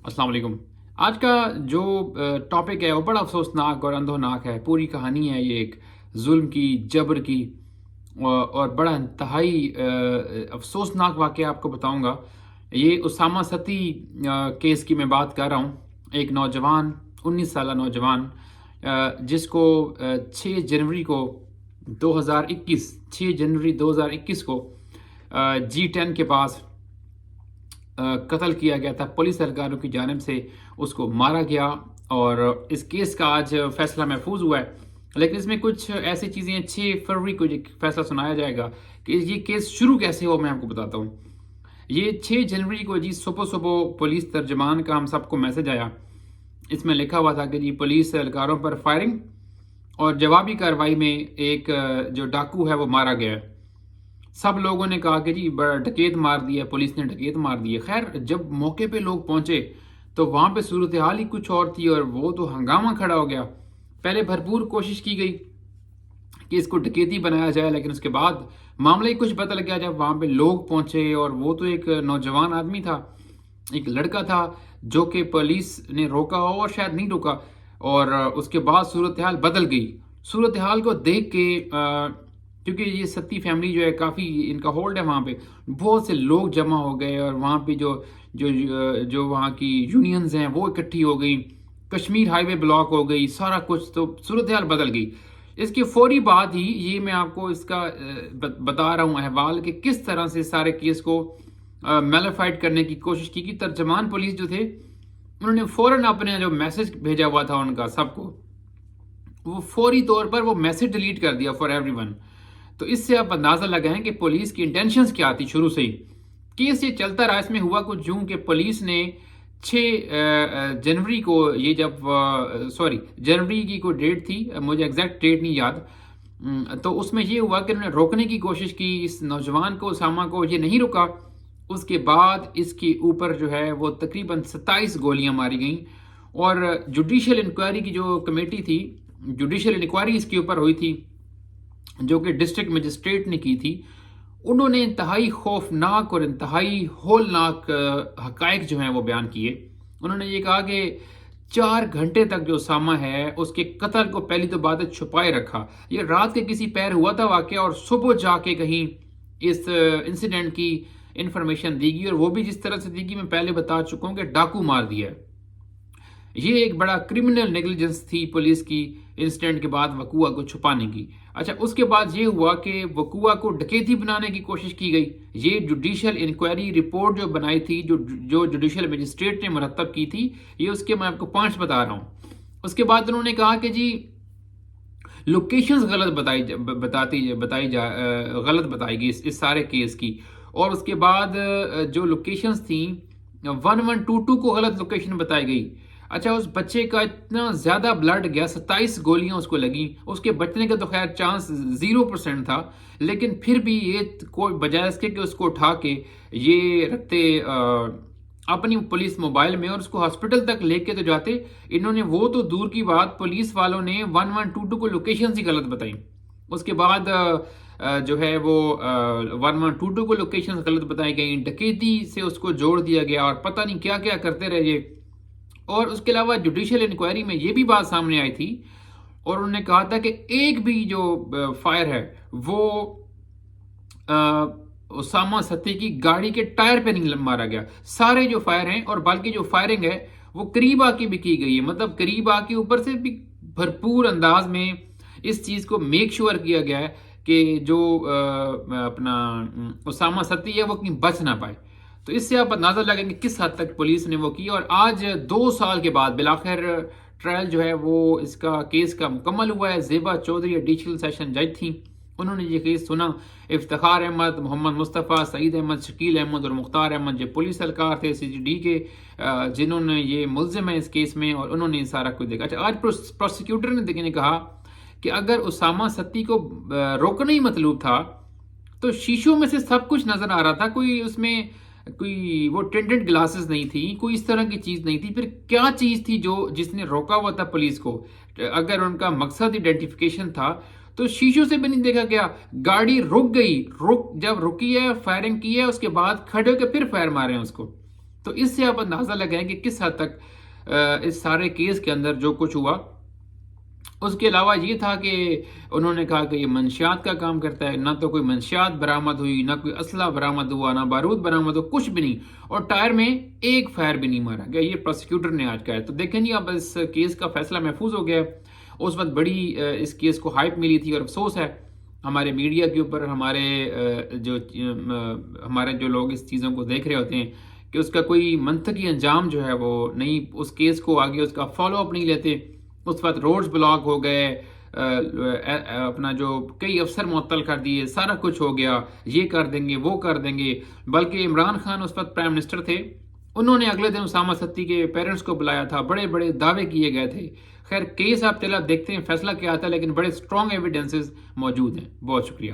अस्सलाम वालेकुम। आज का जो टॉपिक है वो बड़ा अफसोसनाक और अंधोनाक है। पूरी कहानी है ये एक जुल्म की, जबर की और बड़ा इंतहाई अफसोसनाक वाक़या आपको बताऊंगा। ये उसामा सती केस की मैं बात कर रहा हूँ। एक नौजवान, 19 साला नौजवान, जिसको 6 जनवरी को 2021 6 जनवरी 2021 को G10 के पास कत्ल किया गया था। पुलिस एहलकारों की जानिब से उसको मारा गया और इस केस का आज फैसला महफूज हुआ है। लेकिन इसमें कुछ ऐसी चीज़ें 6 फरवरी को ये फैसला सुनाया जाएगा कि ये केस शुरू कैसे हो, मैं आपको बताता हूँ। ये 6 जनवरी को जी सुबह सुबह पुलिस तर्जमान का हम सबको मैसेज आया। इसमें लिखा हुआ था कि जी पुलिस एहलकारों पर फायरिंग और जवाबी कार्रवाई में एक जो डाकू है वो मारा गया है। सब लोगों ने कहा कि जी बड़ा डकैत मार दिया, पुलिस ने डकैत मार दिया। खैर, जब मौके पे लोग पहुंचे तो वहां पे सूरत हाल ही कुछ और थी और वो तो हंगामा खड़ा हो गया। पहले भरपूर कोशिश की गई कि इसको डकैती बनाया जाए, लेकिन उसके बाद मामला ही कुछ बदल गया जब वहां पे लोग पहुंचे। और वो तो एक नौजवान आदमी था, एक लड़का था जो कि पुलिस ने रोका और शायद नहीं रोका, और उसके बाद सूरत हाल बदल गई। सूरत हाल को देख के क्योंकि ये सत्ती फैमिली जो है काफ़ी इनका होल्ड है वहाँ पे, बहुत से लोग जमा हो गए और वहाँ पे जो जो जो वहाँ की यूनियंस हैं वो इकट्ठी हो गई। कश्मीर हाईवे ब्लॉक हो गई, सारा कुछ, तो सूरत हाल बदल गई। इसके फौरी बाद ही ये मैं आपको इसका बता रहा हूँ अहवाल कि किस तरह से सारे केस को मेलिफाइड करने की कोशिश की। कि तर्जमान पुलिस जो थे उन्होंने फौरन अपने जो मैसेज भेजा हुआ था उनका सबको, वो फौरी तौर पर वो मैसेज डिलीट कर दिया फॉर एवरीवन। तो इससे आप अंदाजा लगाएं कि पुलिस की इंटेंशंस क्या थी शुरू से ही। केस ये चलता रहा। इसमें हुआ कुछ यूं कि पुलिस ने 6 जनवरी को, ये जब सॉरी जनवरी की कोई डेट थी, मुझे एग्जैक्ट डेट नहीं याद, तो उसमें ये हुआ कि उन्होंने रोकने की कोशिश की इस नौजवान को, उसामा को। ये नहीं रुका। उसके बाद इसके ऊपर जो है वो तकरीबन 27 गोलियां मारी गई। और जुडिशियल इंक्वायरी की जो कमेटी थी, जुडिशियल इंक्वायरी इसके ऊपर हुई थी जो कि डिस्ट्रिक्ट मजिस्ट्रेट ने की थी, उन्होंने इंतहाई खौफनाक और इंतहाई होलनाक हकायक जो हैं वो बयान किए। उन्होंने ये कहा कि 4 घंटे तक जो उसामा है उसके कत्ल को पहली तो बात है छुपाए रखा। ये रात के किसी पैर हुआ था वाकया और सुबह जाके कहीं इस इंसिडेंट की इंफॉर्मेशन दी गई, और वो भी जिस तरह से दी गई मैं पहले बता चुका हूं कि डाकू मार दिया है। ये एक बड़ा क्रिमिनल नेग्लिजेंस थी पुलिस की इंसिडेंट के बाद वकुआ को छुपाने की। अच्छा, उसके बाद ये हुआ कि वकुआ को डकैती बनाने की कोशिश की गई। ये जुडिशियल इंक्वायरी रिपोर्ट जो बनाई थी, जो जुडिशियल मजिस्ट्रेट ने मुरतब की थी, ये उसके मैं आपको 5 बता रहा हूँ। उसके बाद उन्होंने कहा कि जी लोकेशंस गलत गलत बताई गई इस सारे केस की। और उसके बाद जो लोकेशंस थी 1122 को गलत लोकेशन बताई गई। अच्छा, उस बच्चे का इतना ज्यादा ब्लड गया, 27 गोलियां उसको लगी। उसके बचने का तो खैर चांस 0% था, लेकिन फिर भी ये कोई बजाय इसके कि उसको उठा के ये रखते अपनी पुलिस मोबाइल में और उसको हॉस्पिटल तक लेके तो जाते, इन्होंने वो तो दूर की बात, पुलिस वालों ने 1122 को लोकेशन ही गलत बताई। उसके बाद जो है वो 1122 को लोकेशन गलत बताई गई, डकैती से उसको जोड़ दिया गया और पता नहीं क्या क्या करते रहे ये। और उसके अलावा जुडिशियल इंक्वायरी में ये भी बात सामने आई थी और उन्होंने कहा था कि एक भी जो फायर है वो उसामा सती की गाड़ी के टायर पे नहीं मारा गया। सारे जो फायर हैं, और बल्कि जो फायरिंग है वो करीब आके भी की गई है, मतलब करीब आके ऊपर से भी भरपूर अंदाज में इस चीज को मेक श्योर किया गया है कि जो अपना उसामा सती है वो कहीं बच ना पाए। तो इससे आप अंदाजा लगाएंगे किस हद तक पुलिस ने वो की। और आज 2 साल के बाद बिलाखिर ट्रायल जो है वो इसका केस का मुकम्मल हुआ है। जेबा चौधरी एडिशनल सेशन जज थी, उन्होंने ये केस सुना। इफ्तिखार अहमद, मोहम्मद मुस्तफ़ा, सईद अहमद, शकील अहमद और मुख्तार अहमद जो पुलिस एहलकार थे CGD के, जिन्होंने ये मुल्जिम है इस केस में, और उन्होंने सारा कुछ देखा। अच्छा, आज प्रोसिक्यूटर ने कहा कि अगर उसामा सत्ती को रोकना ही मतलूब था तो शीशों में से सब कुछ नजर आ रहा था, कोई उसमें कोई वो टेंटेड ग्लासेस नहीं थी, कोई इस तरह की चीज नहीं थी। फिर क्या चीज थी जो जिसने रोका हुआ था पुलिस को? अगर उनका मकसद आइडेंटिफिकेशन था तो शीशों से भी नहीं देखा गया। गाड़ी रुक गई, जब रुकी है, फायरिंग की है, उसके बाद खड़े होकर फिर फायर मारे हैं उसको। تو اس سے آپ اندازہ لگائیں کہ کس حد تک اس سارے کیس کے اندر جو کچھ ہوا. اس کے علاوہ یہ تھا کہ انہوں نے کہا کہ یہ منشیات کا کام کرتا ہے. نہ تو کوئی منشیات برآمد ہوئی، نہ کوئی اسلحہ برآمد ہوا، نہ بارود برآمد ہو، کچھ بھی نہیں. اور ٹائر میں ایک فائر بھی نہیں مارا گیا. یہ پروسیکیوٹر نے آج کہا ہے. تو دیکھیں جی اب اس کیس کا فیصلہ محفوظ ہو گیا ہے. اس وقت بڑی اس کیس کو ہائپ ملی تھی، اور افسوس ہے ہمارے میڈیا کے اوپر، ہمارے جو لوگ اس چیزوں کو دیکھ رہے ہوتے ہیں کہ اس کا کوئی منطقی انجام جو ہے وہ نہیں، اس کیس کو آگے اس کا فالو اپ نہیں لیتے. اس وقت روڈز بلاک ہو گئے، اپنا جو کئی افسر معطل کر دیے، سارا کچھ ہو گیا، یہ کر دیں گے وہ کر دیں گے. بلکہ عمران خان اس وقت پرائم منسٹر تھے، انہوں نے اگلے دن اسامہ ستی کے پیرنٹس کو بلایا تھا، بڑے بڑے دعوے کیے گئے تھے. خیر کیس آپ چلا دیکھتے ہیں فیصلہ کیا آتا ہے، لیکن بڑے اسٹرانگ ایویڈنسز موجود ہیں. بہت شکریہ.